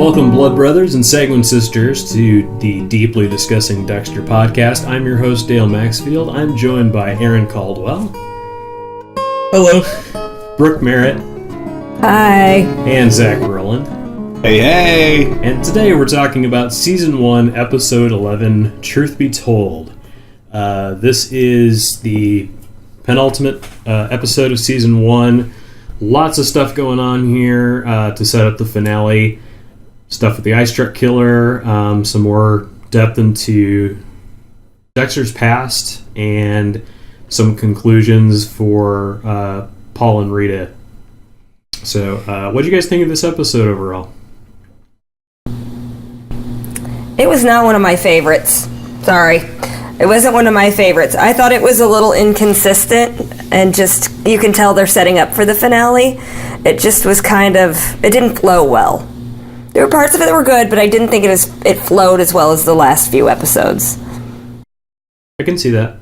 Welcome, Blood Brothers and Sanguine Sisters, to the Deeply Discussing Dexter podcast. I'm your host, Dale Maxfield. I'm joined by Aaron Caldwell. Hello. Brooke Merritt. Hi. And Zach Rowland. Hey, hey. And today we're talking about Season 1, Episode 11, Truth Be Told. This is the penultimate episode of Season 1. Lots of stuff going on here to set up the finale. Stuff with the ice truck killer, some more depth into Dexter's past, and some conclusions for Paul and Rita. So, what do you guys think of this episode overall? It was not one of my favorites. Sorry. It wasn't one of my favorites. I thought it was a little inconsistent, and just, you can tell they're setting up for the finale. It just was it didn't flow well. There were parts of it that were good, but I didn't think it flowed as well as the last few episodes. I can see that.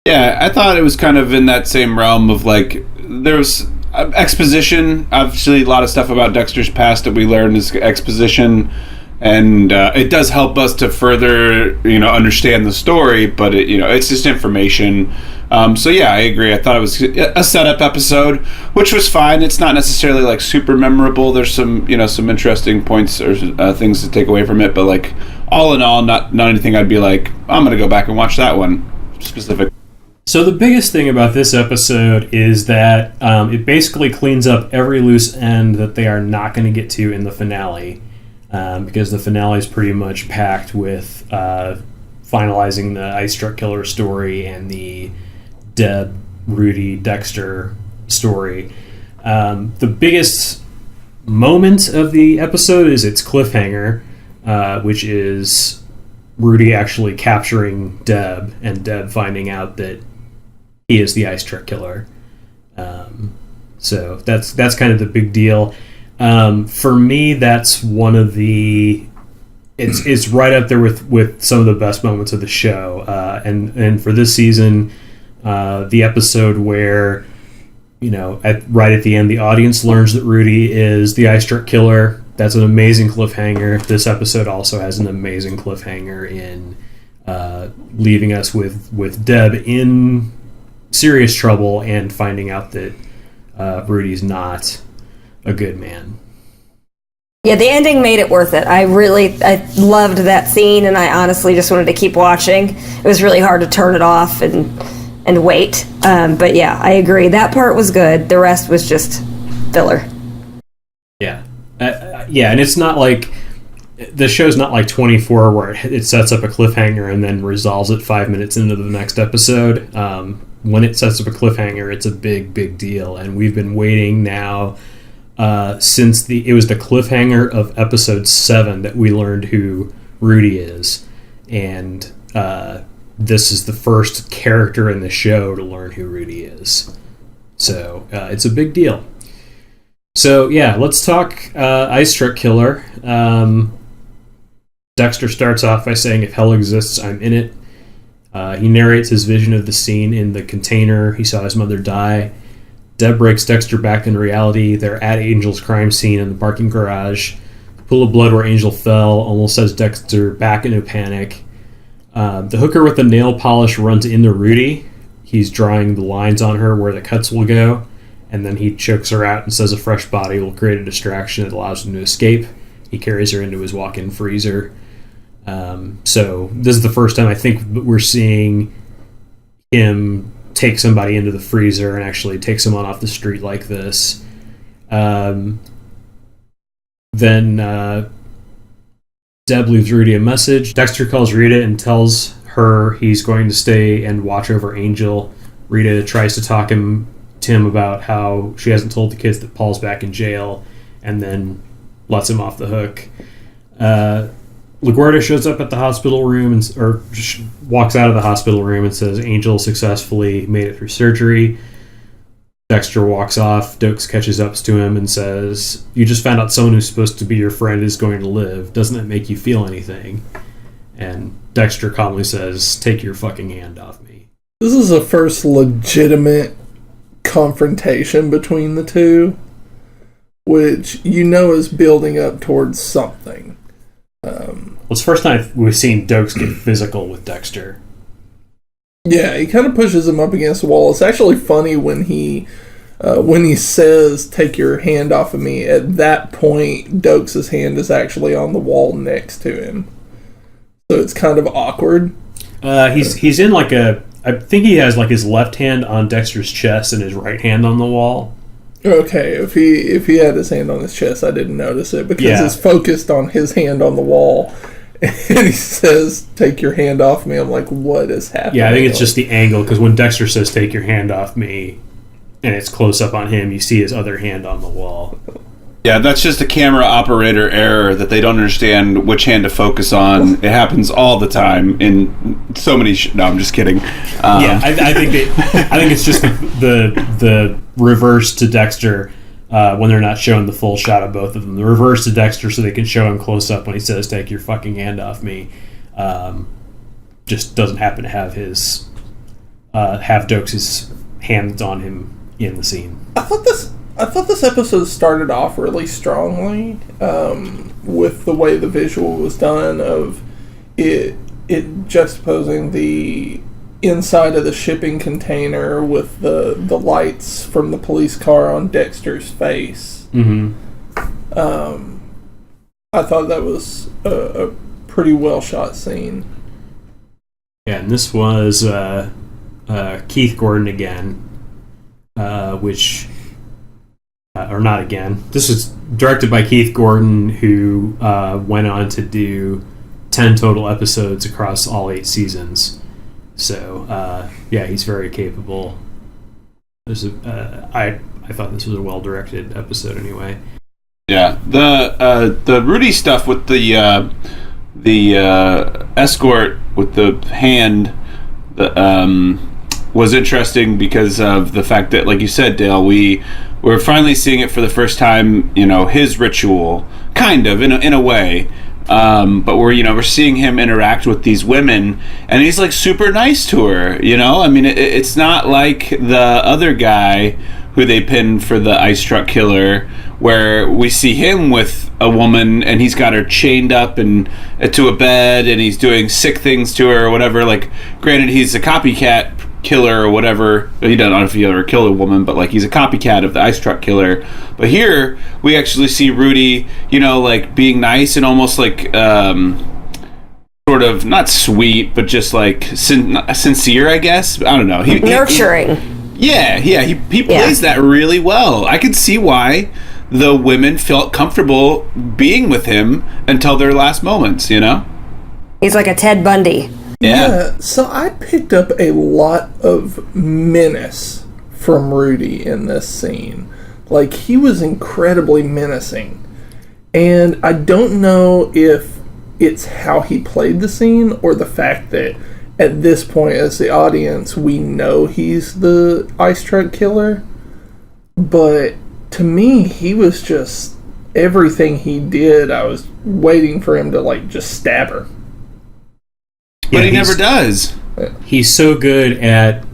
Yeah, I thought it was kind of in that same realm of, like, there was exposition. Obviously, a lot of stuff about Dexter's past that we learned is exposition, and it does help us to further, understand the story, but it's just information. So yeah, I agree. I thought it was a setup episode, which was fine. It's not necessarily like super memorable. There's some, some interesting points or things to take away from it, but like all in all, not anything I'd be like, I'm gonna go back and watch that one specific. So the biggest thing about this episode is that it basically cleans up every loose end that they are not going to get to in the finale, because the finale is pretty much packed with finalizing the ice truck killer story and the Deb, Rudy, Dexter story. The biggest moment of the episode is its cliffhanger, which is Rudy actually capturing Deb and Deb finding out that he is the ice truck killer. So that's kind of the big deal. For me, that's one of the... It's right up there with some of the best moments of the show. And for this season... the episode where, right at the end, the audience learns that Rudy is the ice truck killer. That's an amazing cliffhanger. This episode also has an amazing cliffhanger in leaving us with Deb in serious trouble and finding out that Rudy's not a good man. Yeah, the ending made it worth it. I loved that scene, and I honestly just wanted to keep watching. It was really hard to turn it off and wait. But yeah, I agree. That part was good. The rest was just filler. Yeah. And it's not like... The show's not like 24 where it sets up a cliffhanger and then resolves it 5 minutes into the next episode. When it sets up a cliffhanger, it's a big, big deal. And we've been waiting now since it was the cliffhanger of episode 7 that we learned who Rudy is. And... this is the first character in the show to learn who Rudy is. So, it's a big deal. So, yeah, let's talk Ice Truck Killer. Dexter starts off by saying, "If hell exists, I'm in it." He narrates his vision of the scene in the container. He saw his mother die. Deb breaks Dexter back into reality. They're at Angel's crime scene in the parking garage. The pool of blood where Angel fell almost sends Dexter back into panic. The hooker with the nail polish runs into Rudy. He's drawing the lines on her where the cuts will go, and then he chokes her out and says a fresh body will create a distraction that allows him to escape. He carries her into his walk-in freezer. So this is the first time I think we're seeing him take somebody into the freezer and actually take someone off the street like this. Then Deb leaves Rudy a message. Dexter calls Rita and tells her he's going to stay and watch over Angel. Rita tries to talk to him about how she hasn't told the kids that Paul's back in jail, and then lets him off the hook. LaGuardia shows up at the hospital room or walks out of the hospital room and says Angel successfully made it through surgery. Dexter walks off. Dokes catches up to him and says, "You just found out someone who's supposed to be your friend is going to live. Doesn't that make you feel anything?" And Dexter calmly says, "Take your fucking hand off me." This is the first legitimate confrontation between the two. which is building up towards something. Well, it's the first time we've seen Dokes get physical with Dexter. Yeah, he kind of pushes him up against the wall. It's actually funny when he says, "Take your hand off of me." At that point, Dokes' hand is actually on the wall next to him, so it's kind of awkward. He's in like I think he has like his left hand on Dexter's chest and his right hand on the wall. Okay, if he had his hand on his chest, I didn't notice it because it's focused on his hand on the wall. And he says, "Take your hand off me." I'm like, what is happening? Yeah, I think it's just the angle, because when Dexter says, "Take your hand off me," and it's close up on him, you see his other hand on the wall. Yeah, that's just a camera operator error that they don't understand which hand to focus on. It happens all the time in so many. No, I'm just kidding. I think it's just the reverse to Dexter when they're not showing the full shot of both of them. The reverse to Dexter so they can show him close up when he says, "Take your fucking hand off me." Just doesn't happen to have his have Dokes' hands on him in the scene. I thought this episode started off really strongly with the way the visual was done of it juxtaposing the inside of the shipping container with the lights from the police car on Dexter's face. Mm-hmm. I thought that was a pretty well shot scene. Yeah, and this was Keith Gordon again, which... or not again. This was directed by Keith Gordon, who went on to do 10 total episodes across all 8 seasons. So, he's very capable. I thought this was a well-directed episode anyway. Yeah, the Rudy stuff with the escort with the hand was interesting because of the fact that, like you said, Dale, we're finally seeing it for the first time, his ritual, kind of, in a way. But we're seeing him interact with these women, and he's like super nice to her, I mean, it's not like the other guy who they pinned for the ice truck killer, where we see him with a woman and he's got her chained up and to a bed and he's doing sick things to her or whatever. Like, granted, he's a copycat killer or whatever. He doesn't know if he ever killed a woman, but like, he's a copycat of the ice truck killer. But here we actually see Rudy, like being nice and almost like sort of not sweet, but just like sincere, I guess. I don't know. Nurturing. He plays that really well. I could see why the women felt comfortable being with him until their last moments. He's like a Ted Bundy. Yeah, so I picked up a lot of menace from Rudy in this scene. Like, he was incredibly menacing. And I don't know if it's how he played the scene or the fact that at this point, as the audience, we know he's the ice truck killer. But to me, he was just... everything he did, I was waiting for him to, like, just stab her. But he never does. He's so good at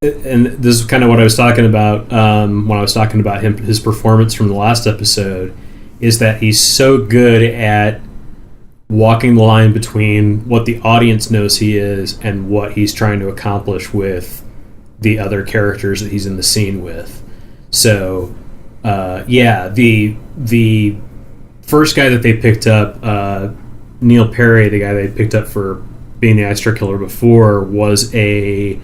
and this is kind of what I was talking about when I was talking about his performance from the last episode, is that he's so good at walking the line between what the audience knows he is and what he's trying to accomplish with the other characters that he's in the scene with. So, the first guy that they picked up, Neil Perry, the guy they picked up for being the ice truck killer before, was a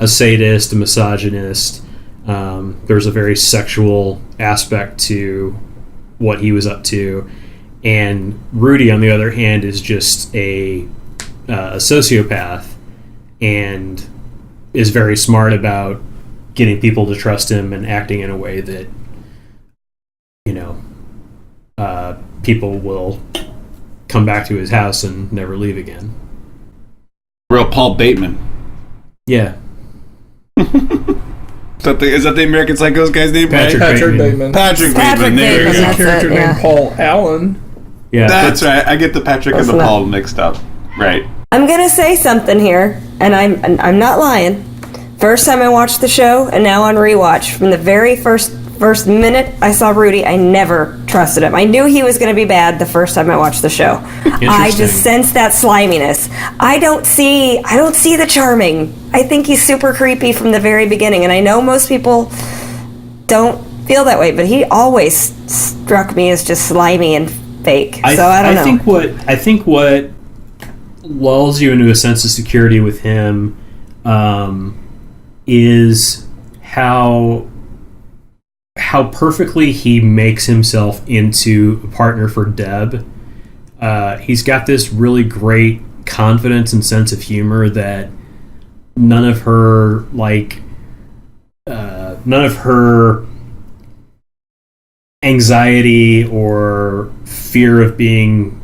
sadist, a misogynist. There's a very sexual aspect to what he was up to. And Rudy, on the other hand, is just a sociopath and is very smart about getting people to trust him and acting in a way that, people will come back to his house and never leave again. Real Paul Bateman. Yeah. Is that the American Psycho's guy's name? Patrick Bateman. Patrick Bateman. There There's you go. a character named Paul Allen. Yeah, that's right. I get the Patrick and the Paul mixed up. Right. I'm gonna say something here, and I'm not lying. First time I watched the show, and now on rewatch, from the very first first minute I saw Rudy, I never trusted him. I knew he was going to be bad the first time I watched the show. I just sensed that sliminess. I don't see the charming. I think he's super creepy from the very beginning, and I know most people don't feel that way, but he always struck me as just slimy and fake. So I don't know. I think what lulls you into a sense of security with him is how perfectly he makes himself into a partner for Deb. He's got this really great confidence and sense of humor that none of her anxiety or fear of being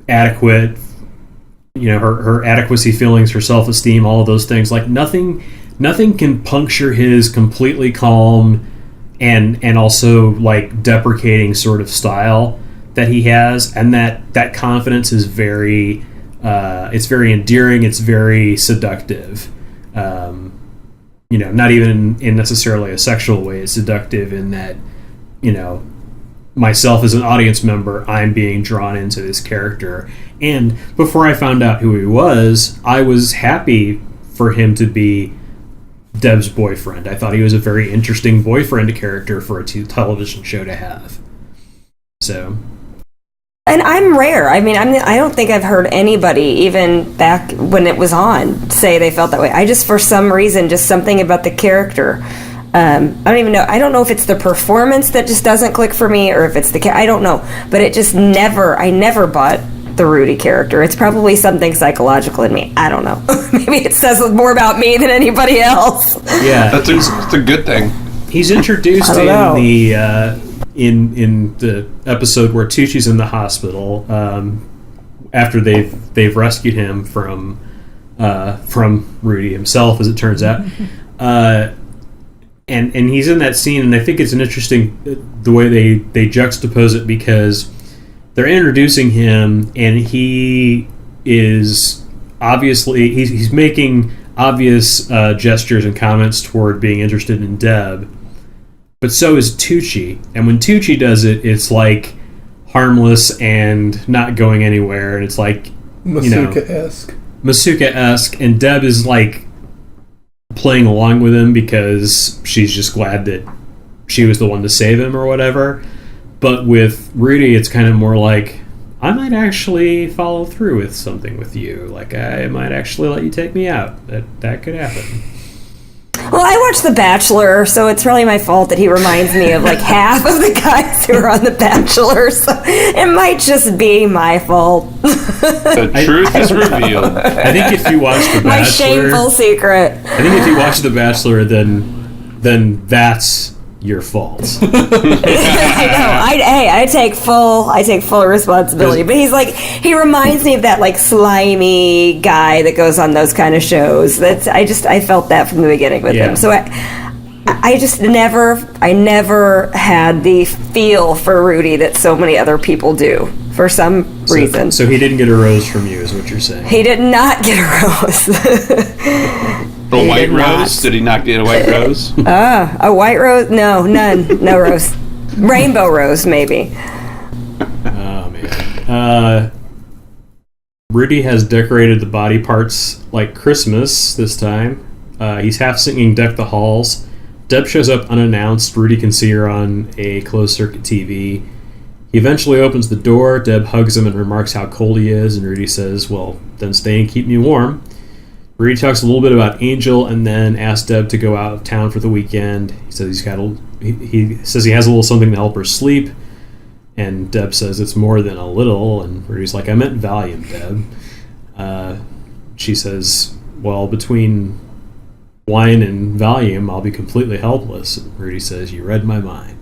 adequate, her adequacy feelings, her self-esteem, all of those things, like nothing can puncture his completely calm and also like deprecating sort of style that he has, and that confidence is very it's very endearing, it's very seductive. Not even in necessarily a sexual way. It's seductive in that, myself as an audience member, I'm being drawn into this character. And before I found out who he was, I was happy for him to be Deb's boyfriend. I thought he was a very interesting boyfriend character for a television show to have. So... And I'm rare. I mean, I don't think I've heard anybody, even back when it was on, say they felt that way. I just, for some reason, just something about the character. I don't even know. I don't know if it's the performance that just doesn't click for me, or if it's I don't know. But it just I never bought the Rudy character. It's probably something psychological in me. I don't know. Maybe it says more about me than anybody else. Yeah, that's a good thing. He's introduced in the episode where Tucci's in the hospital after they've rescued him from Rudy himself, as it turns out. And he's in that scene, and I think it's an interesting the way they juxtapose it, because they're introducing him, and he is obviously he's making obvious gestures and comments toward being interested in Deb, but so is Tucci. And when Tucci does it, it's like harmless and not going anywhere, and it's like Masuka-esque, and Deb is like playing along with him because she's just glad that she was the one to save him or whatever. But with Rudy, it's kind of more like, I might actually follow through with something with you. Like, I might actually let you take me out. That could happen. Well, I watched The Bachelor, so it's really my fault that he reminds me of like half of the guys who are on The Bachelor. So it might just be my fault. The truth is revealed. I think if you watch The Bachelor, my shameful secret. I think if you watch The Bachelor, then that's your fault. I know. I take full responsibility. But he reminds me of that like slimy guy that goes on those kind of shows. I felt that from the beginning with him. So I just never had the feel for Rudy that so many other people do for some reason. So he didn't get a rose from you, is what you're saying? He did not get a rose. A white rose? Did he not get a white rose? A white rose? No, none. No rose. Rainbow rose, maybe. Oh, man. Rudy has decorated the body parts like Christmas this time. He's half singing Deck the Halls. Deb shows up unannounced. Rudy can see her on a closed-circuit TV. He eventually opens the door. Deb hugs him and remarks how cold he is, and Rudy says, well, then stay and keep me warm. Rudy talks a little bit about Angel and then asks Deb to go out of town for the weekend. He says he says he has a little something to help her sleep, and Deb says it's more than a little, and Rudy's like, I meant Valium, Deb. She says, well, between wine and Valium, I'll be completely helpless. And Rudy says, you read my mind.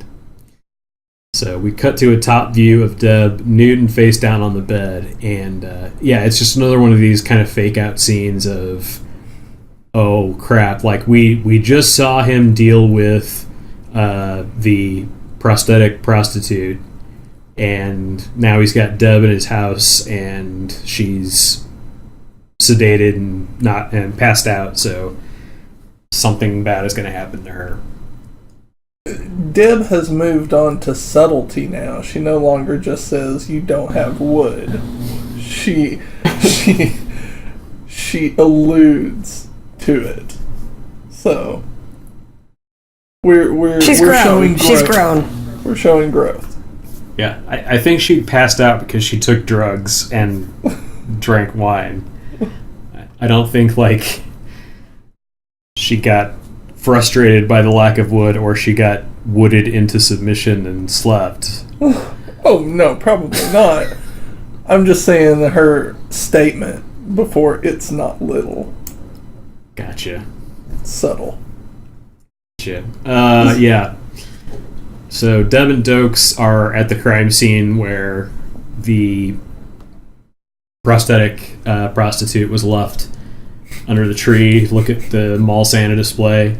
So we cut to a top view of Deb nude and face down on the bed, and it's just another one of these kind of fake out scenes of, oh crap, like we just saw him deal with the prosthetic prostitute, and now he's got Deb in his house, and she's sedated and passed out, so something bad is going to happen to her. Deb has moved on to subtlety now. She no longer just says you don't have wood. She alludes to it. So we're showing growth. She's grown. We're showing growth. Yeah, I think she passed out because she took drugs and drank wine. I don't think, like, she got frustrated by the lack of wood or she got wooded into submission and slept. Oh, no, probably not. I'm just saying that her statement before it's not little. Gotcha. Subtle. Gotcha. Yeah. So Deb and Dokes are at the crime scene where the prosthetic prostitute was left under the tree. Look at the mall Santa display.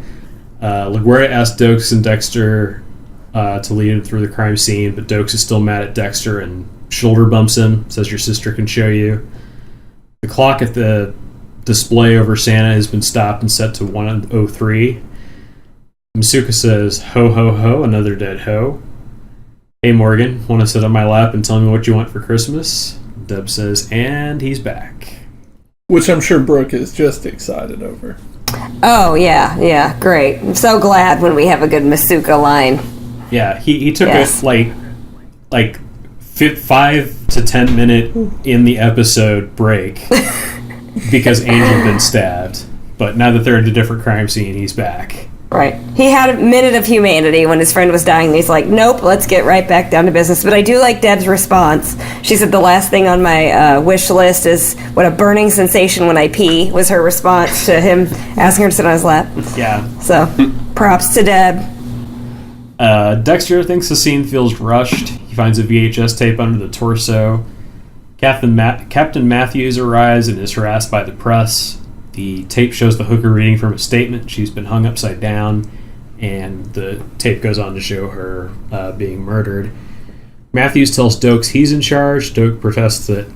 LaGuerta asks Dokes and Dexter to lead him through the crime scene, but Dokes is still mad at Dexter and shoulder bumps him, says your sister can show you. The clock at the display over Santa has been stopped and set to 1:03. Masuka says, ho ho ho, another dead ho. Hey Morgan, want to sit on my lap and tell me what you want for Christmas? Deb says, and he's back. Which I'm sure Brooke is just excited over. Oh, yeah, great. I'm so glad when we have a good Masuka line. Yeah, he took a like 5 to 10 minute in the episode break because Angel had been stabbed. But now that they're in a different crime scene, he's back. Right. He had a minute of humanity when his friend was dying. And he's like, nope, let's get right back down to business. But I do like Deb's response. She said the last thing on my wish list is what a burning sensation when I pee was her response to him asking her to sit on his lap. Yeah. So, props to Deb. Dexter thinks the scene feels rushed. He finds a VHS tape under the torso. Captain Matthews arrives and is harassed by the press. The tape shows the hooker reading from a statement. She's been hung upside down, and the tape goes on to show her being murdered. Matthews tells Dokes he's in charge. Doke protests that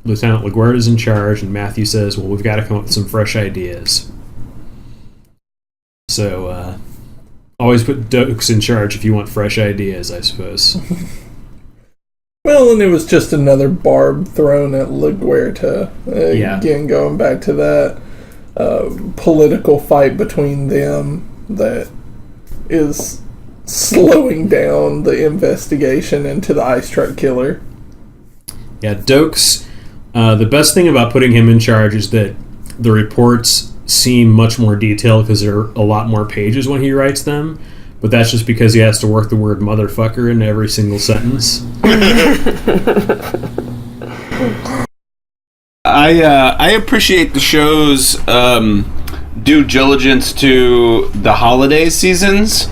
Lieutenant LaGuerta's in charge, and Matthews says, well, we've got to come up with some fresh ideas. So, always put Dokes in charge if you want fresh ideas, I suppose. Well, and it was just another barb thrown at LaGuerta. Again, going back to that political fight between them that is slowing down the investigation into the ice truck killer. Yeah, Dokes, the best thing about putting him in charge is that the reports seem much more detailed because there are a lot more pages when he writes them. But that's just because he has to work the word motherfucker in every single sentence. I appreciate the show's due diligence to the holiday seasons.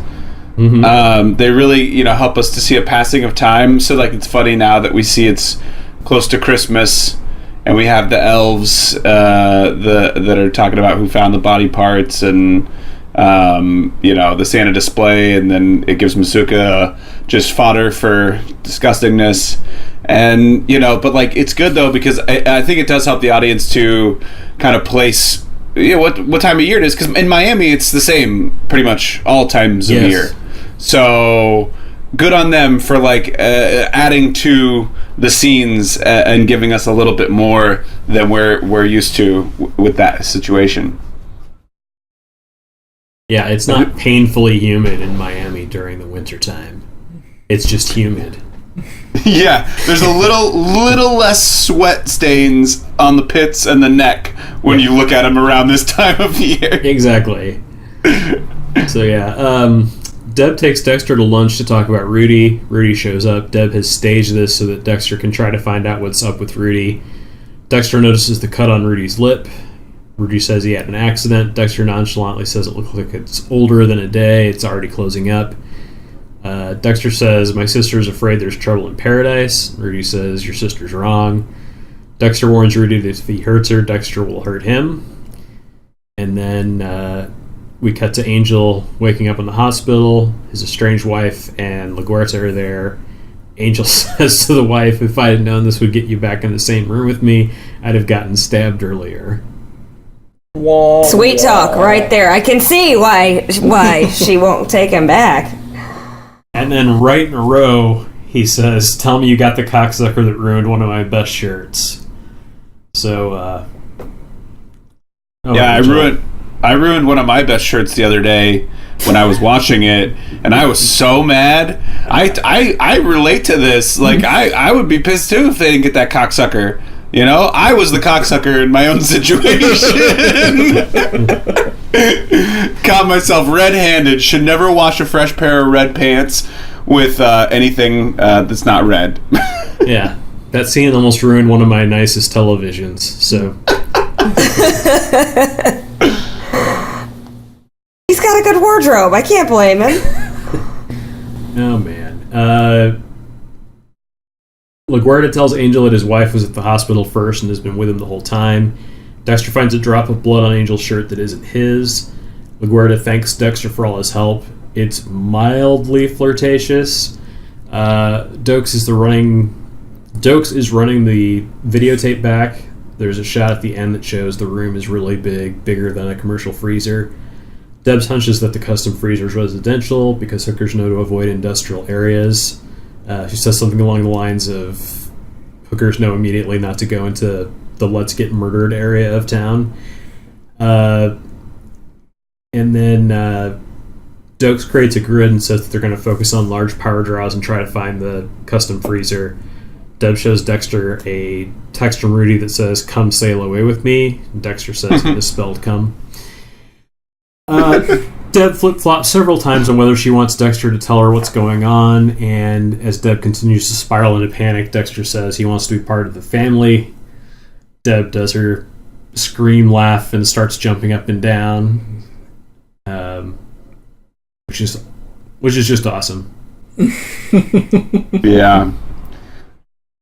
Mm-hmm. They really, help us to see a passing of time. So, like, it's funny now that we see it's close to Christmas, and we have the elves that are talking about who found the body parts and. The Santa display, and then it gives Masuka just fodder for disgustingness. And, but like, it's good though, because I think it does help the audience to kind of place, what time of year it is. Because in Miami, it's the same pretty much all times of year. So good on them for like adding to the scenes and giving us a little bit more than we're used to with that situation. Yeah, it's not painfully humid in Miami during the wintertime. It's just humid. Yeah, there's a little less sweat stains on the pits and the neck when you look at them around this time of year. Exactly. So yeah, Deb takes Dexter to lunch to talk about Rudy. Rudy shows up. Deb has staged this so that Dexter can try to find out what's up with Rudy. Dexter notices the cut on Rudy's lip. Rudy says he had an accident. Dexter nonchalantly says it looks like it's older than a day. It's already closing up. Dexter says, my sister's afraid there's trouble in paradise. Rudy says, your sister's wrong. Dexter warns Rudy that if he hurts her, Dexter will hurt him. And then we cut to Angel waking up in the hospital. His estranged wife and LaGuerta are there. Angel says to the wife, if I had known this would get you back in the same room with me, I'd have gotten stabbed earlier. Sweet talk right there. I can see why she won't take him back. And then right in a row, he says, "Tell me you got the cocksucker that ruined one of my best shirts." So, I ruined one of my best shirts the other day when I was watching it, and I was so mad. I relate to this. Like, I would be pissed too if they didn't get that cocksucker. You know, I was the cocksucker in my own situation. Caught myself red-handed. Should never wash a fresh pair of red pants with anything that's not red. Yeah, that scene almost ruined one of my nicest televisions. So He's got a good wardrobe. I can't blame him. oh man. LaGuardia tells Angel that his wife was at the hospital first and has been with him the whole time. Dexter finds a drop of blood on Angel's shirt that isn't his. LaGuardia thanks Dexter for all his help. It's mildly flirtatious. Dokes is running the videotape back. There's a shot at the end that shows the room is really big, bigger than a commercial freezer. Debs hunches that the custom freezer is residential because hookers know to avoid industrial areas. She says something along the lines of, hookers know immediately not to go into the let's get murdered area of town. And then Dokes creates a grid and says that they're going to focus on large power draws and try to find the custom freezer. Deb shows Dexter a text from Rudy that says, "Come sail away with me." Dexter says he misspelled come. Deb flip-flops several times on whether she wants Dexter to tell her what's going on, and as Deb continues to spiral into panic, Dexter says he wants to be part of the family. Deb does her scream laugh and starts jumping up and down, which is just awesome. Yeah.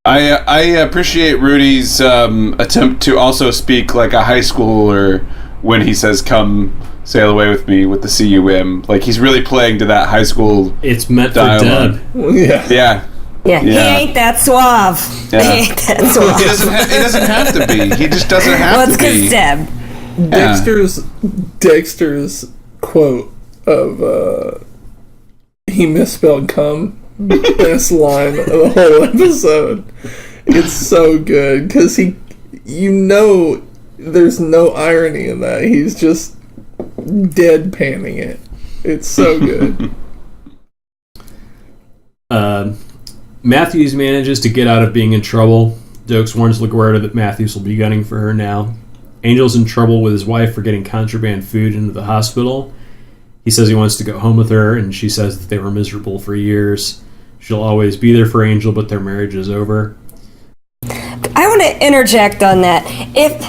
I appreciate Rudy's attempt to also speak like a high schooler when he says, "Come sail away with me," with the C-U-M. Like, he's really playing to that high school It's meant dialogue. for Deb. Yeah. Yeah, he ain't that suave. Yeah. He ain't that suave. He doesn't have to be. He just doesn't have Well, to it's be. because Deb. Dexter's quote of he misspelled cum, best line of the whole episode. It's so good because there's no irony in that. He's just deadpanning it. It's so good. Matthews manages to get out of being in trouble. Dokes warns LaGuardia that Matthews will be gunning for her now. Angel's in trouble with his wife for getting contraband food into the hospital. He says he wants to go home with her, and she says that they were miserable for years. She'll always be there for Angel, but their marriage is over. I want to interject on that. If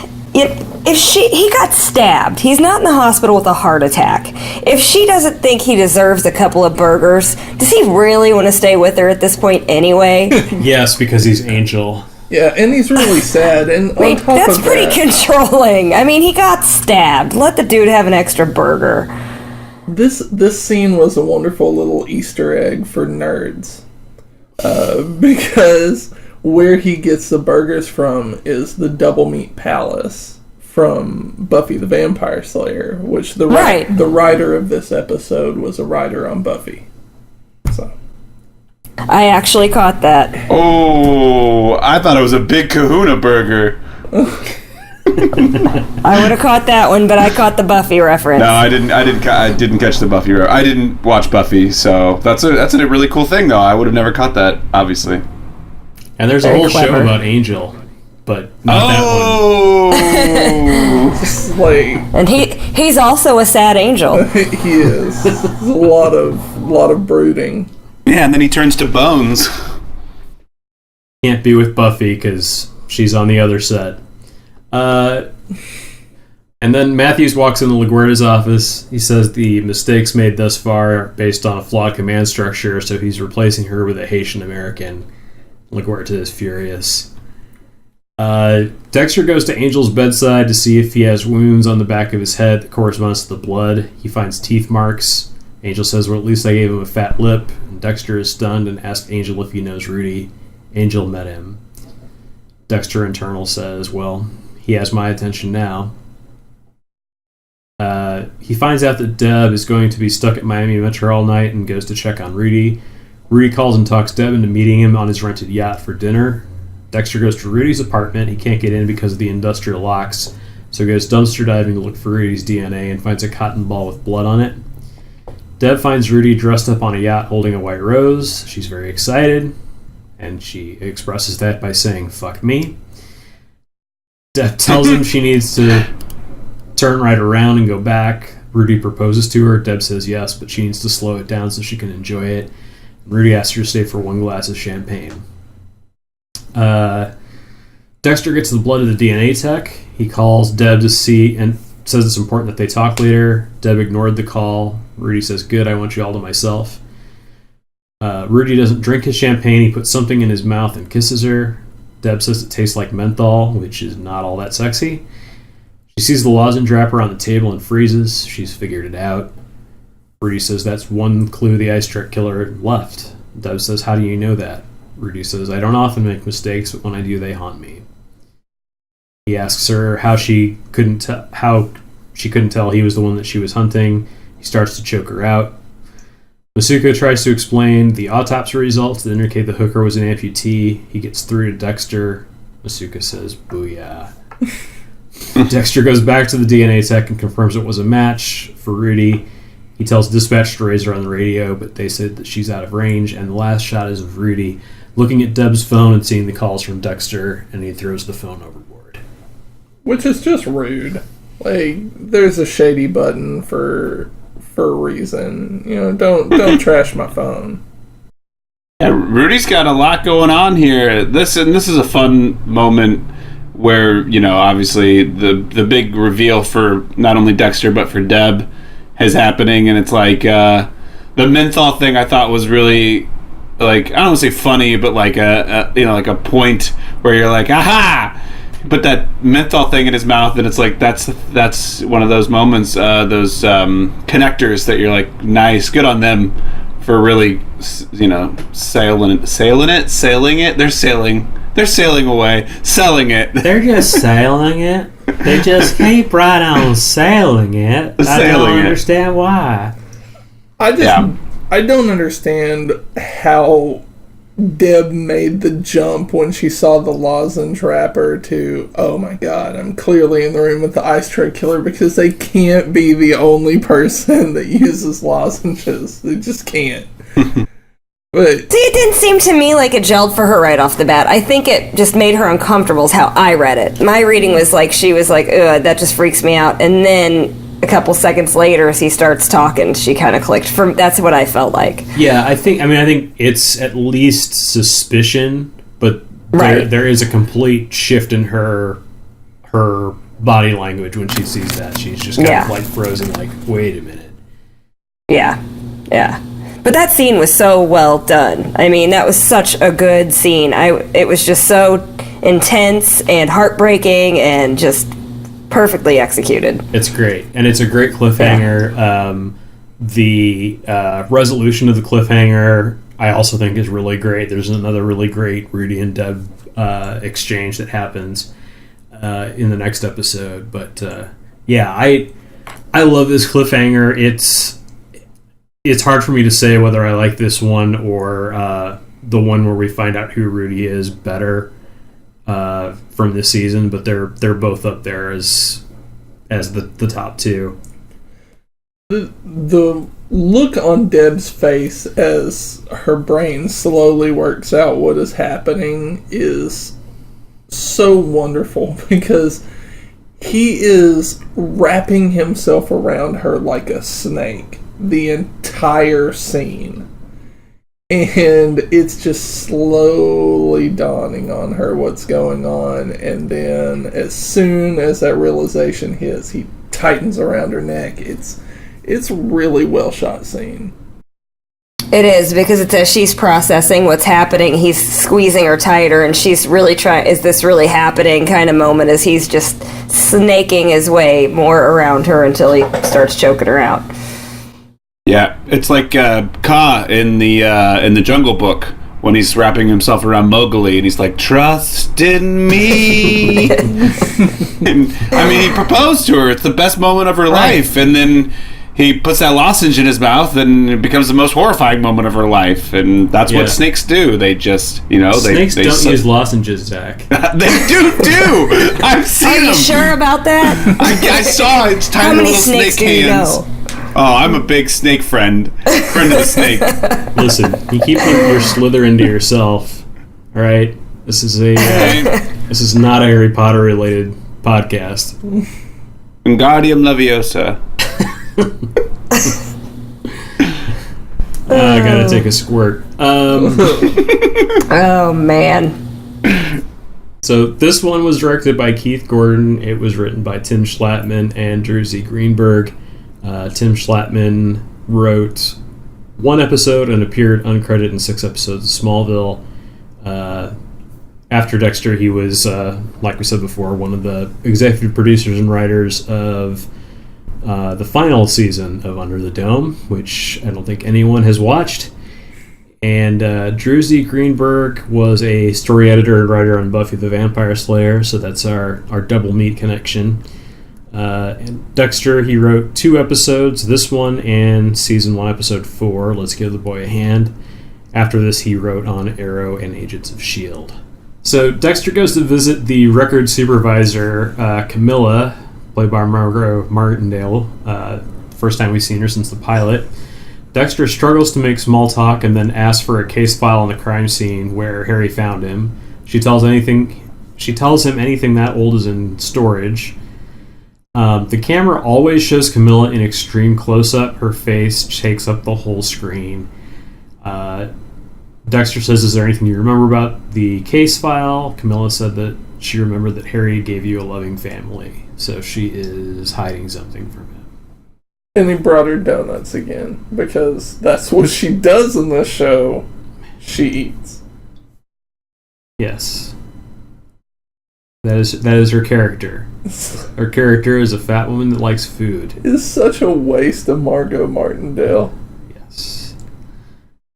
he got stabbed, he's not in the hospital with a heart attack. If she doesn't think he deserves a couple of burgers, does he really want to stay with her at this point anyway? Yes, because he's Angel. Yeah, and he's really sad. And on top That's of pretty that, controlling. I mean, he got stabbed. Let the dude have an extra burger. This scene was a wonderful little Easter egg for nerds, because where he gets the burgers from is the Double Meat Palace from Buffy the Vampire Slayer, which the writer of this episode was a writer on Buffy. So I actually caught that. Oh, I thought it was a Big Kahuna burger. I would have caught that one, but I caught the Buffy reference. No, I didn't catch the Buffy. I didn't watch Buffy, so that's a really cool thing, though. I would have never caught that, obviously. And there's Very a whole clever. show about Angel, but not that like And he's also a sad angel. he is. There's a lot of brooding. Yeah, and then he turns to bones. one. Can't be with Buffy because she's on the other set. And then Matthews walks into LaGuardia's office. He says the mistakes made thus far are based on a flawed command structure, so he's replacing her with a Haitian American. LaGuardia is furious. Dexter goes to Angel's bedside to see if he has wounds on the back of his head that corresponds to the blood. He finds teeth marks. Angel says, well, at least I gave him a fat lip. And Dexter is stunned and asks Angel if he knows Rudy. Angel met him. Dexter internal says, well, he has my attention now. He finds out that Deb is going to be stuck at Miami Metro all night and goes to check on Rudy. Rudy calls and talks Deb into meeting him on his rented yacht for dinner. Dexter goes to Rudy's apartment. He can't get in because of the industrial locks, so he goes dumpster diving to look for Rudy's DNA and finds a cotton ball with blood on it. Deb finds Rudy dressed up on a yacht holding a white rose. She's very excited, and she expresses that by saying, "Fuck me." Deb tells him she needs to turn right around and go back. Rudy proposes to her. Deb says yes, but she needs to slow it down so she can enjoy it. Rudy asks her to stay for one glass of champagne. Dexter gets the blood of the DNA tech. He calls Deb to see and says it's important that they talk later. Deb ignored the call. Rudy says, "Good, I want you all to myself." Rudy doesn't drink his champagne. He puts something in his mouth and kisses her. Deb says it tastes like menthol, which is not all that sexy. She sees the lozenge wrapper on the table and freezes. She's figured it out. Rudy says that's one clue the ice truck killer left. Deb says, "How do you know that?" Rudy says, "I don't often make mistakes, but when I do, they haunt me." He asks her how she couldn't tell he was the one that she was hunting. He starts to choke her out. Masuka tries to explain the autopsy results that indicate the hooker was an amputee. He gets through to Dexter. Masuka says, "Booyah." Dexter goes back to the DNA tech and confirms it was a match for Rudy. He tells dispatch to raise her on the radio, but they said that she's out of range, and the last shot is of Rudy looking at Deb's phone and seeing the calls from Dexter, and he throws the phone overboard. Which is just rude. Like, there's a shady button for a reason. You know, don't trash my phone. Yeah, Rudy's got a lot going on here. This is a fun moment where, you know, obviously the big reveal for not only Dexter but for Deb is happening, and it's like the menthol thing I thought was really, like, I don't want to say funny, but like like a point where you're like, aha! Put that menthol thing in his mouth, and it's like that's one of those moments, those connectors that you're like, nice, good on them for really, you know, sailing it. They're sailing away, selling it. They're just sailing it. They just keep right on sailing it. I don't understand why. I don't understand how Deb made the jump when she saw the lozenge wrapper to, oh my god, I'm clearly in the room with the ice truck killer, because they can't be the only person that uses lozenges. They just can't. But See, it didn't seem to me like it gelled for her right off the bat. I think it just made her uncomfortable is how I read it. My reading was like, she was like, ugh, that just freaks me out. And then a couple seconds later, as he starts talking, she kind of clicked. That's what I felt like. Yeah, I think it's at least suspicion, but there is a complete shift in her body language when she sees that. She's just kind of like frozen, like, wait a minute. Yeah. But that scene was so well done. I mean, that was such a good scene. It was just so intense and heartbreaking and just perfectly executed. It's great. And it's a great cliffhanger. Yeah. The resolution of the cliffhanger, I also think, is really great. There's another really great Rudy and Deb exchange that happens in the next episode. But I love this cliffhanger. It's hard for me to say whether I like this one or the one where we find out who Rudy is better from this season, but they're both up there as the top two. The look on Deb's face as her brain slowly works out what is happening is so wonderful, because he is wrapping himself around her like a snake the entire scene, and it's just slowly dawning on her what's going on, and then as soon as that realization hits, he tightens around her neck. It's really well shot scene. It is, because it's as she's processing what's happening, he's squeezing her tighter, and she's really trying, is this really happening kind of moment, as he's just snaking his way more around her until he starts choking her out. Yeah, it's like Kaa in the Jungle Book when he's wrapping himself around Mowgli and he's like, "Trust in me." And, I mean, he proposed to her. It's the best moment of her life, and then he puts that lozenge in his mouth, and it becomes the most horrifying moment of her life. And that's what snakes do. They just, snakes don't use lozenges, Zach. They do. I've seen them. Are you sure about that? I saw it. It's tiny How many little snakes snake do you hands. know? Oh, I'm a big snake friend of the snake. Listen, you keep your Slytherin to yourself. All right, this is not a Harry Potter related podcast. Wingardium Leviosa. I gotta take a squirt. Oh man. So this one was directed by Keith Gordon. It was written by Tim Schlattman and Drew Z. Greenberg. Tim Schlattman wrote one episode and appeared uncredited in 6 episodes of Smallville. After Dexter, he was, like we said before, one of the executive producers and writers of the final season of Under the Dome, which I don't think anyone has watched. And Drew Z. Greenberg was a story editor and writer on Buffy the Vampire Slayer, so that's our double meet connection. And Dexter, he wrote 2 episodes, this one and season 1, episode 4, Let's Give the Boy a Hand. After this, he wrote on Arrow and Agents of S.H.I.E.L.D. So Dexter goes to visit the record supervisor, Camilla, played by Margot Martindale, first time we've seen her since the pilot. Dexter struggles to make small talk and then asks for a case file on the crime scene where Harry found him. She tells him anything that old is in storage. The camera always shows Camilla in extreme close-up. Her face takes up the whole screen. Dexter says, is there anything you remember about the case file? Camilla said that she remembered that Harry gave you a loving family. So she is hiding something from him. And he brought her donuts again, because that's what she does in this show. She eats. Yes. That is her character. Her character is a fat woman that likes food. It's such a waste of Margot Martindale. Yes.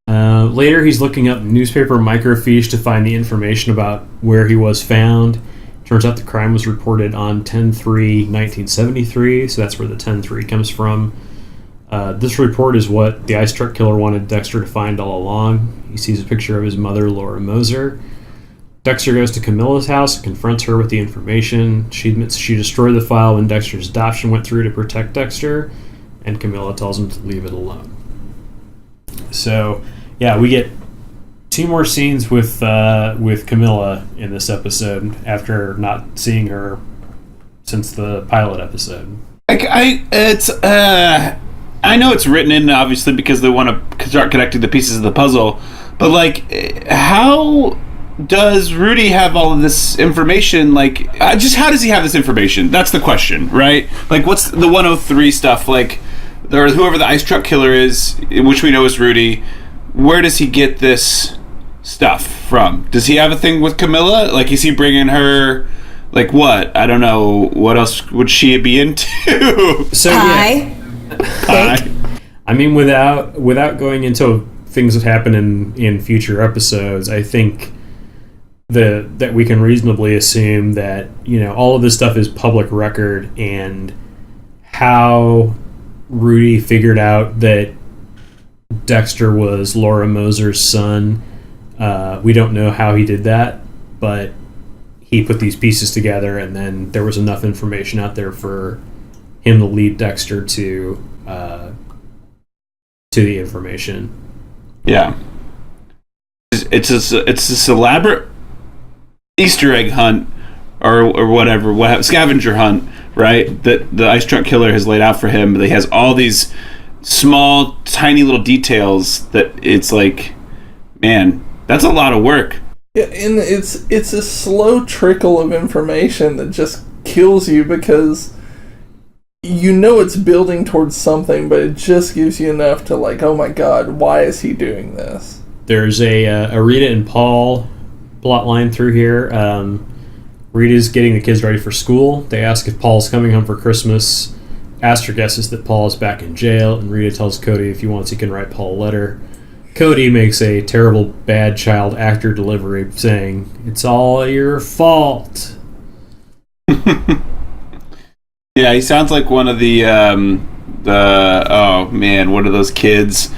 Later, he's looking up newspaper microfiche to find the information about where he was found. Turns out the crime was reported on 10/3/1973, so that's where the 10/3 comes from. This report is what the ice truck killer wanted Dexter to find all along. He sees a picture of his mother, Laura Moser. Dexter goes to Camilla's house and confronts her with the information. She admits she destroyed the file when Dexter's adoption went through to protect Dexter, and Camilla tells him to leave it alone. So, yeah, we get 2 more scenes with Camilla in this episode after not seeing her since the pilot episode. I know it's written in, obviously, because they want to start connecting the pieces of the puzzle, but, how does Rudy have all of this information? Just how does he have this information? That's the question, right? What's the 103 stuff? Or whoever the ice truck killer is, which we know is Rudy, where does he get this stuff from? Does he have a thing with Camilla? Is he bringing her, what? I don't know. What else would she be into? So, Pie. Pie. I mean, without going into things that happen in future episodes, I think that we can reasonably assume that, all of this stuff is public record, and how Rudy figured out that Dexter was Laura Moser's son. We don't know how he did that, but he put these pieces together, and then there was enough information out there for him to lead Dexter to the information. Yeah, it's this elaborate Easter egg hunt or whatever, scavenger hunt, right? That the ice truck killer has laid out for him. But he has all these small, tiny little details that it's man, that's a lot of work. Yeah, and it's a slow trickle of information that just kills you, because it's building towards something, but it just gives you enough to oh my god, why is he doing this? There's a Rita and Paul plot line through here. Rita's getting the kids ready for school. They ask if Paul's coming home for Christmas. Astor guesses that Paul is back in jail, and Rita tells Cody if he wants he can write Paul a letter. Cody makes a terrible bad child actor delivery, saying, "It's all your fault." Yeah, he sounds like one of the oh man, what are those kids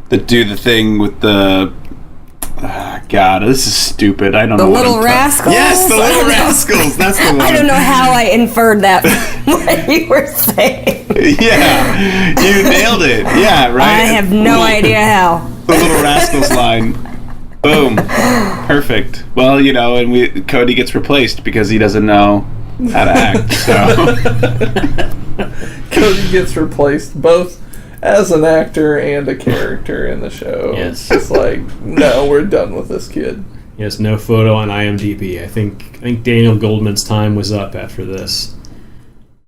that do the thing with the? God, this is stupid. I don't know. The Little Rascals? Yes, the Little Rascals. That's the one. I don't know how I inferred that from what you were saying. Yeah, you nailed it. Yeah, right. I have no idea how. The Little Rascals line. Boom. Perfect. Well, and Cody gets replaced because he doesn't know how to act. So Cody gets replaced both as an actor and a character in the show. Yes. It's like, no, we're done with this kid. Yes, no photo on IMDb. I think Daniel Goldman's time was up after this.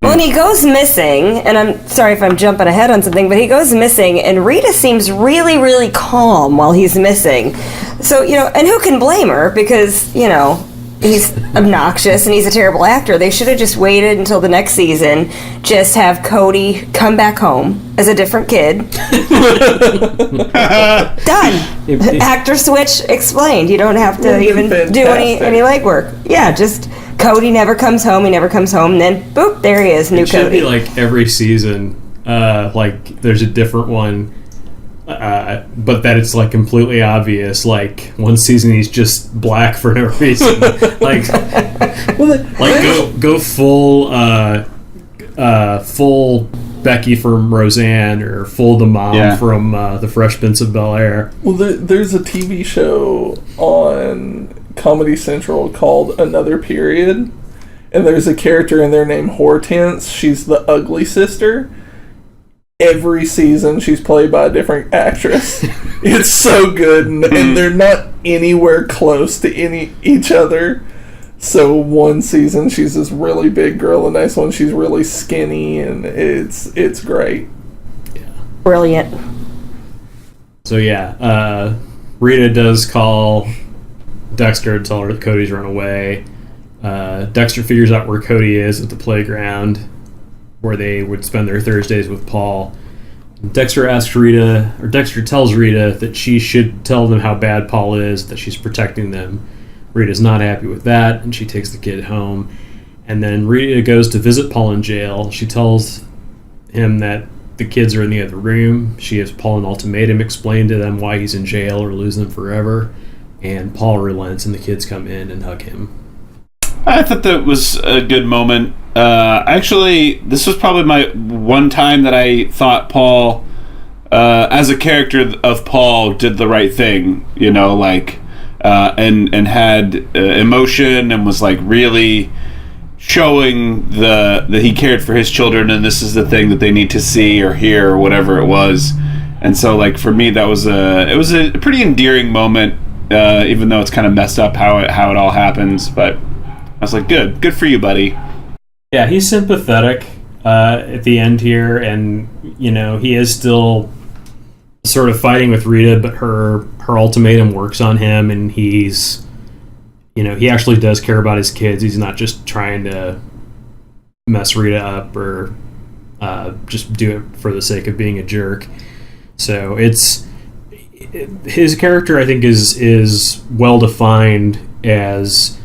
Well, and he goes missing, and I'm sorry if I'm jumping ahead on something, but he goes missing, and Rita seems really, really calm while he's missing. So, and who can blame her? Because, he's obnoxious and he's a terrible actor. They should have just waited until the next season, just have Cody come back home as a different kid. Done. Actor switch explained. You don't have to even do any legwork. Yeah, just Cody never comes home. He never comes home. And then, boop, there he is, new It should Cody. be like every season, there's a different one. But that it's like completely obvious. Like one season he's just black for no reason. Go full Becky from Roseanne or full the mom from the Fresh Prince of Bel-Air. Well, there's a TV show on Comedy Central called Another Period, and there's a character in there named Hortense. She's the ugly sister. Every season she's played by a different actress. It's so good, and they're not anywhere close to each other. So one season she's this really big girl, the next one she's really skinny, and it's great. Yeah. Brilliant. So Rita does call Dexter to tell her that Cody's run away. Dexter figures out where Cody is at the playground, where they would spend their Thursdays with Paul. Dexter tells Rita that she should tell them how bad Paul is, that she's protecting them. Rita's not happy with that, and she takes the kid home. And then Rita goes to visit Paul in jail. She tells him that the kids are in the other room. She gives Paul an ultimatum, explain to them why he's in jail or lose them forever. And Paul relents, and the kids come in and hug him. I thought that was a good moment. Actually, this was probably my one time that I thought Paul, as a character of Paul, did the right thing. And had emotion and was like really showing that he cared for his children, and this is the thing that they need to see or hear or whatever it was. And so, like, for me, it was a pretty endearing moment, even though it's kind of messed up how it all happens. But I was like, good for you, buddy. Yeah, he's sympathetic at the end here, and he is still sort of fighting with Rita, but her ultimatum works on him, and he's he actually does care about his kids. He's not just trying to mess Rita up or just do it for the sake of being a jerk. So his character, I think, is well defined as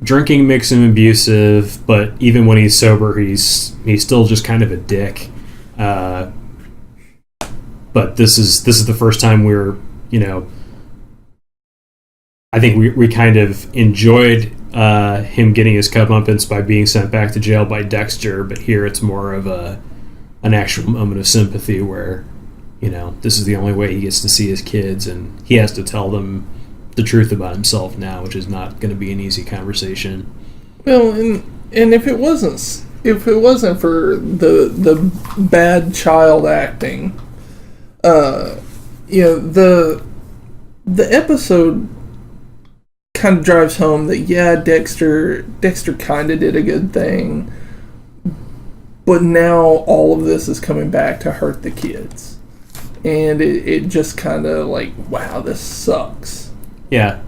drinking makes him abusive, but even when he's sober, he's still just kind of a dick. But this is the first time we're, I think we kind of enjoyed him getting his comeuppance by being sent back to jail by Dexter, but here it's more of an actual moment of sympathy where, this is the only way he gets to see his kids, and he has to tell them the truth about himself now, which is not going to be an easy conversation. Well, and if it wasn't for the bad child acting, the episode kind of drives home that Dexter kind of did a good thing, but now all of this is coming back to hurt the kids, and it just kind of like, wow, this sucks. Yeah.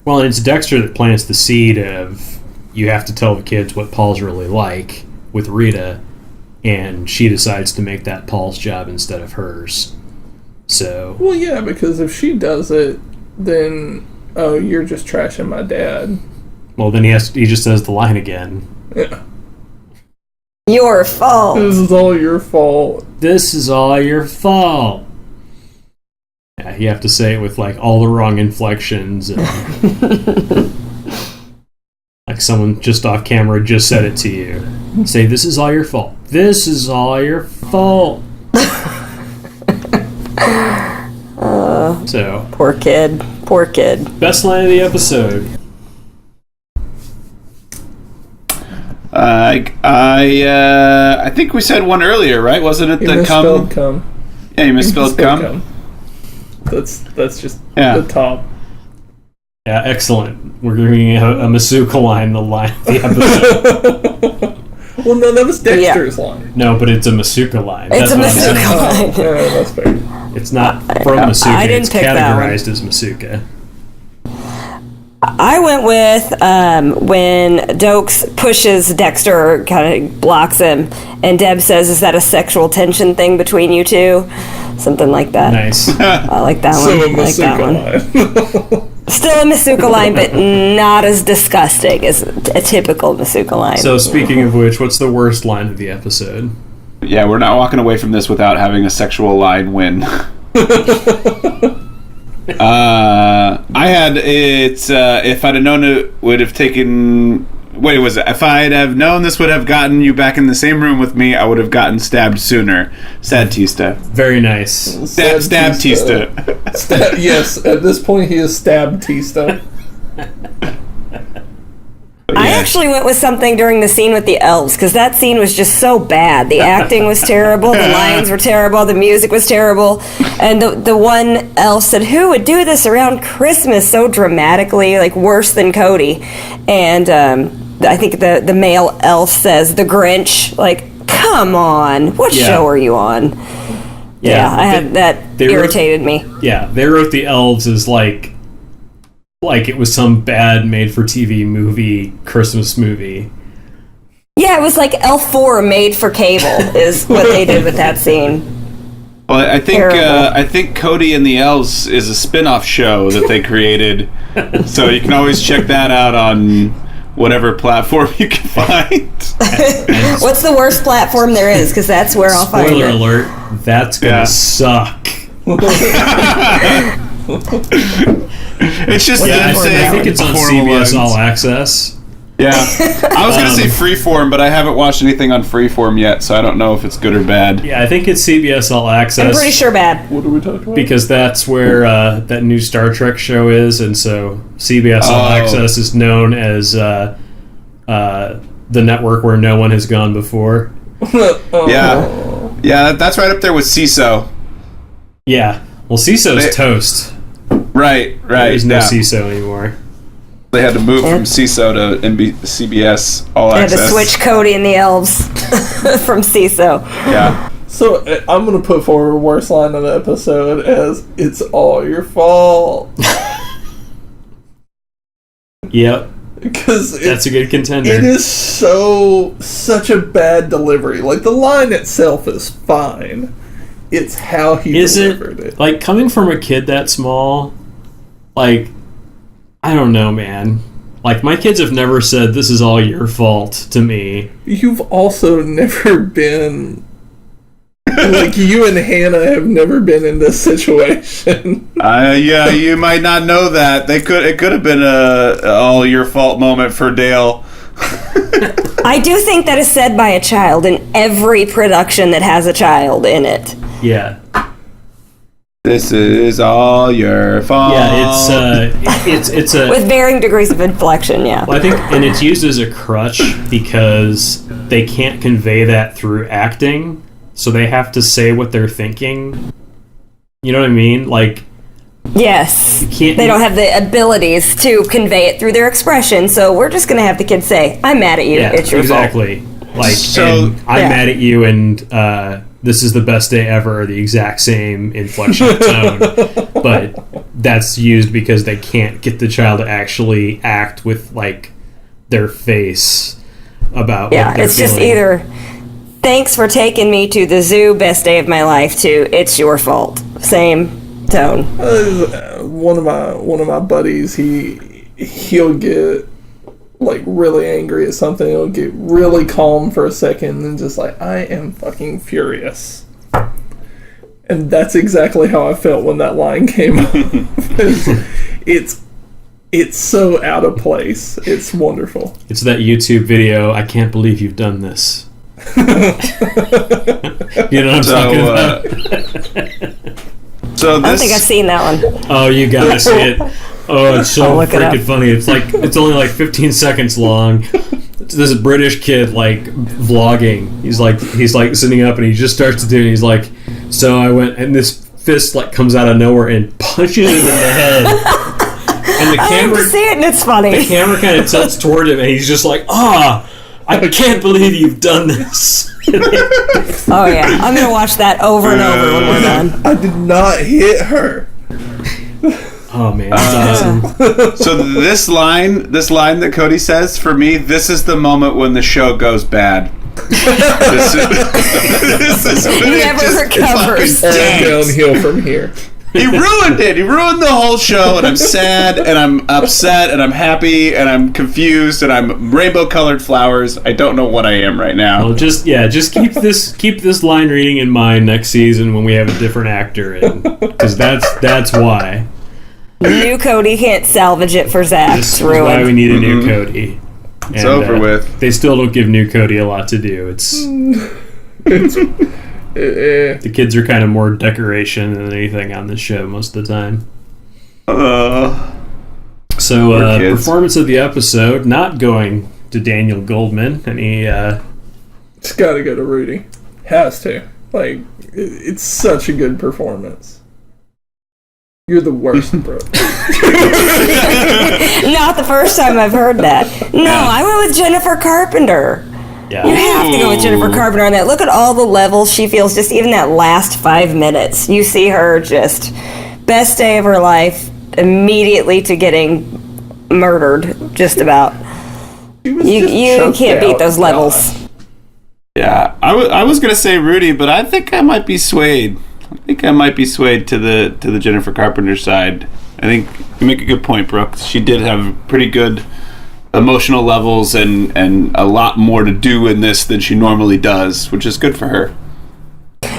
Well, and it's Dexter that plants the seed of you have to tell the kids what Paul's really like with Rita, and she decides to make that Paul's job instead of hers. So. Well, yeah, because if she does it, then you're just trashing my dad. Well, then he just says the line again. Yeah. Your fault. This is all your fault. This is all your fault. Yeah, you have to say it with like all the wrong inflections and like someone just off camera just said it to you. Say, this is all your fault. This is all your fault. So Poor kid. Poor kid. best line of the episode. I think we said one earlier, right? Wasn't it You the misspelled cum? cum. Yeah, you misspelled cum. cum. That's just Yeah. the top. Yeah, excellent. We're doing a Masuka line, the line of the episode. Well, no, that was Dexter's line. No, but it's a Masuka line. It's a what I'm Masuka saying. line. Yeah, that's fair. It's not from Masuka. I didn't it's pick that categorized as Masuka. I went with when Dokes pushes Dexter, kind of blocks him, and Deb says, "Is that a sexual tension thing between you two?" Something like that. Nice. I like that So a one. I like that one. Masuka line. Still a Masuka line, but not as disgusting as a typical Masuka line. So speaking of which, what's the worst line of the episode? Yeah, we're not walking away from this without having a sexual line win. I had it. If I'd have known it would have taken. Wait, was it? If I'd have known this would have gotten you back in the same room with me, I would have gotten stabbed sooner. Sad Tista. Very nice. Stab Tista. Yes, at this point he is stabbed Tista. I actually went with something during the scene with the elves, because that scene was just so bad. The acting was terrible, the lines were terrible, the music was terrible, and the one elf said, "Who would do this around Christmas so dramatically, like worse than Cody?" And I think the male elf says, "The Grinch." Like, come on, what Yeah. show are you on? Yeah, I had that irritated me. Yeah, they wrote the elves as like it was some bad made-for-TV movie, Christmas movie. Yeah, it was like Elf 4 made for cable is what they did with that scene. Well, I Terrible. think Cody and the Elves is a spin-off show that they created, so you can always check that out on whatever platform you can find. What's the worst platform there is? Because that's where I'll find Spoiler it. alert, that's gonna Yeah. suck. It's just Yeah, them saying I think it's on horrible CBS lines. All Access. Yeah, I was gonna say Freeform, but I haven't watched anything on Freeform yet, so I don't know if it's good or bad. Yeah, I think it's CBS All Access. I'm pretty sure bad. What are we talking about? Because that's where that new Star Trek show is, and so CBS All Oh. Access is known as the network where no one has gone before. Yeah, that's right up there with CISO. Yeah, well, CISO's They- toast. Right. There's no yeah. CISO anymore. They had to move from CISO to CBS All I had to Access. switch Cody and the elves from CISO. Yeah. So I'm going to put forward worst line of the episode as "It's all your fault." Yep, Because that's a good contender. it is such a bad delivery. Like, the line itself is fine. It's how he Is delivered it like coming from a kid that small? Like, I don't know, man. Like, my kids have never said this is all your fault to me. You've also never been like, you and Hannah have never been in this situation. Yeah, you might not know that. It could have been a all your fault moment for Dale. I do think that is said by a child in every production that has a child in it. Yeah, This is all your fault. yeah. It's a. With varying degrees of inflection, yeah. Well, I think, and it's used as a crutch because they can't convey that through acting, so they have to say what they're thinking. You know what I mean? Like, Yes. can't- They don't have the abilities to convey it through their expression, so we're just going to have the kids say, "I'm mad at you, yeah, it's your fault." exactly. Like, So- and I'm Yeah. mad at you, and this is the best day ever. Are the exact same inflection of tone, but that's used because they can't get the child to actually act with like their face about Yeah, what they're it's just feeling. either, "Thanks for taking me to the zoo, best day of my life," to "It's your fault." Same tone. One of my buddies, he'll get like really angry at something, it'll get really calm for a second and just like, I am fucking furious. And that's exactly how I felt when that line came up. It's so out of place. It's wonderful. It's that YouTube video, I can't believe you've done this. You know what I'm talking about? So I don't think I've seen that one. Oh, you gotta see it. Oh, it's so freaking funny. It's only like 15 seconds long. It's this British kid like vlogging. He's like sitting up and he just starts to do it. He's like, so I went, and this fist like comes out of nowhere and punches him in the head. And the camera, I see it and it's funny. The camera kind of tilts toward him and he's just like, I can't believe you've done this. Oh yeah, I'm gonna watch that over and over when we're done. I did not hit her. Oh man, that's awesome. So this line that Cody says, for me, this is the moment when the show goes bad. This is when He never recovers. Downhill from here. He ruined it. He ruined the whole show, and I'm sad, and I'm upset, and I'm happy, and I'm confused, and I'm rainbow-colored flowers. I don't know what I am right now. Well, just keep this line reading in mind next season when we have a different actor in, because that's why. New Cody can't salvage it for Zach. This It's is why we ruined. need a new Cody. It's over with. They still don't give new Cody a lot to do. The kids are kind of more decoration than anything on this show most of the time. So, performance of the episode, not going to Daniel Goldman. It's got to go to Rudy. Has to. Like, it's such a good performance. You're the worst, bro. Not the first time I've heard that. No, I went with Jennifer Carpenter. Yeah. You have to go with Jennifer Carpenter on that. Look at all the levels she feels just even that last 5 minutes. You see her just best day of her life immediately to getting murdered, just about. You can't beat those levels. Yeah, I was gonna say Rudy, but I think I might be swayed. I think I might be swayed to the Jennifer Carpenter side. I think you make a good point, Brooke. She did have pretty good emotional levels and a lot more to do in this than she normally does, which is good for her.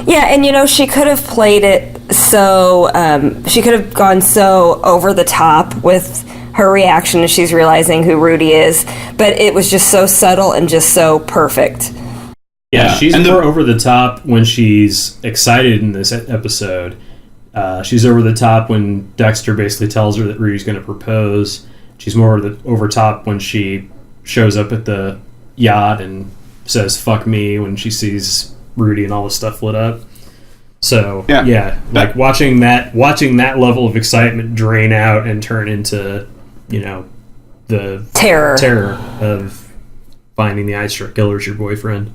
Yeah, and she could have played it so, she could have gone so over the top with her reaction as she's realizing who Rudy is, but it was just so subtle and just so perfect. Yeah, she's more over the top when she's excited in this episode. She's over the top when Dexter basically tells her that Rudy's going to propose. She's more over top when she shows up at the yacht and says "fuck me" when she sees Rudy and all the stuff lit up. So like watching that level of excitement drain out and turn into the terror of finding the ice truck killer's your boyfriend.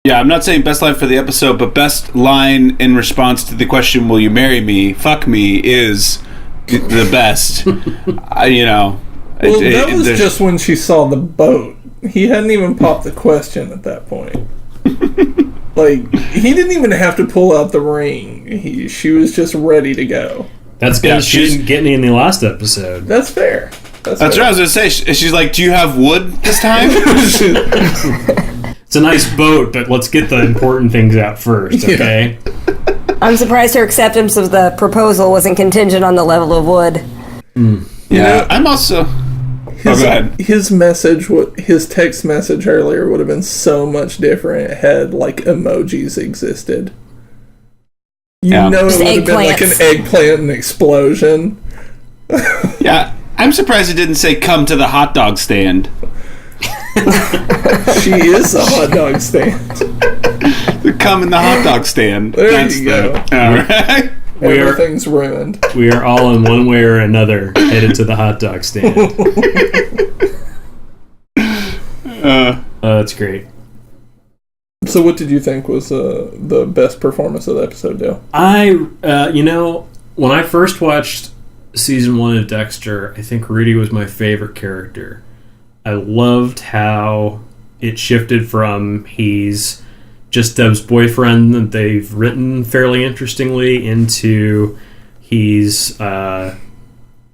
Yeah, I'm not saying best line for the episode, but best line in response to the question, will you marry me, fuck me, is the best. That was just when she saw the boat. He hadn't even popped the question at that point. Like, he didn't even have to pull out the ring. She was just ready to go. That's because she didn't get any in the last episode. That's fair. That's what I was going to say. She's like, do you have wood this time? It's a nice boat, but let's get the important things out first, okay? Yeah. I'm surprised her acceptance of the proposal wasn't contingent on the level of wood. Yeah, I'm also... His message, his text message earlier would have been so much different had, like, emojis existed. It would have been like an eggplant and explosion. Yeah, I'm surprised it didn't say, come to the hot dog stand. She is a hot dog stand. Come in the hot dog stand. There you go. All right. Everything's ruined. We are all in one way or another headed to the hot dog stand. That's great. So what did you think was the best performance of the episode, Dale? When I first watched season 1 of Dexter, I think Rudy was my favorite character. I loved how it shifted from he's just Deb's boyfriend that they've written fairly interestingly into he's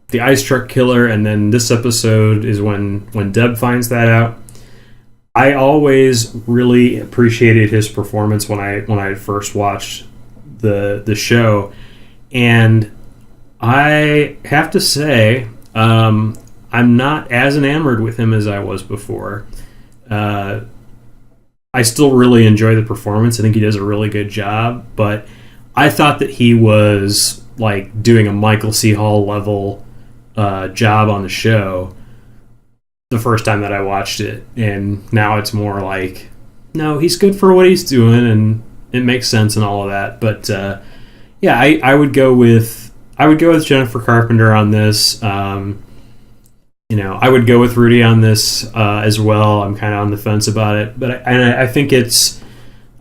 the ice truck killer, and then this episode is when Deb finds that out. I always really appreciated his performance when I first watched the show, and I have to say I'm not as enamored with him as I was before. I still really enjoy the performance. I think he does a really good job, but I thought that he was like doing a Michael C. Hall level job on the show the first time that I watched it, and now it's more like, no, he's good for what he's doing, and it makes sense and all of that. But yeah, I would go with Jennifer Carpenter on this. I would go with Rudy on this as well. I'm kind of on the fence about it, but I think it's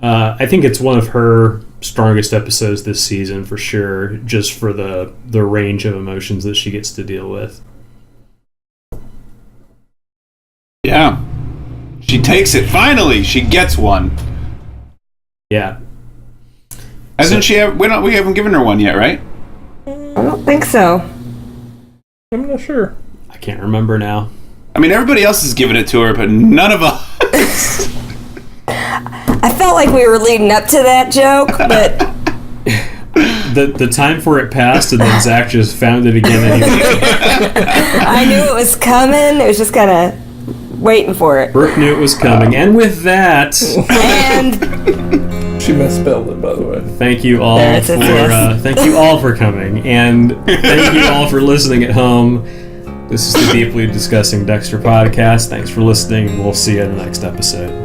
one of her strongest episodes this season for sure, just for the range of emotions that she gets to deal with. Yeah. She takes it. Finally, she gets one. Yeah. Hasn't she? We haven't given her one yet, right? I don't think so. I'm not sure. I can't remember now. I mean, everybody else has given it to her, but none of us. I felt like we were leading up to that joke, but the time for it passed, and then Zach just found it again anyway. I knew it was coming. It was just kind of waiting for it. Brooke knew it was coming, and with that, And She misspelled it, by the way. thank you all There it is, yes. thank you all for coming, and thank you all for listening at home. This is the Deeply Discussing Dexter podcast. Thanks for listening. We'll see you in the next episode.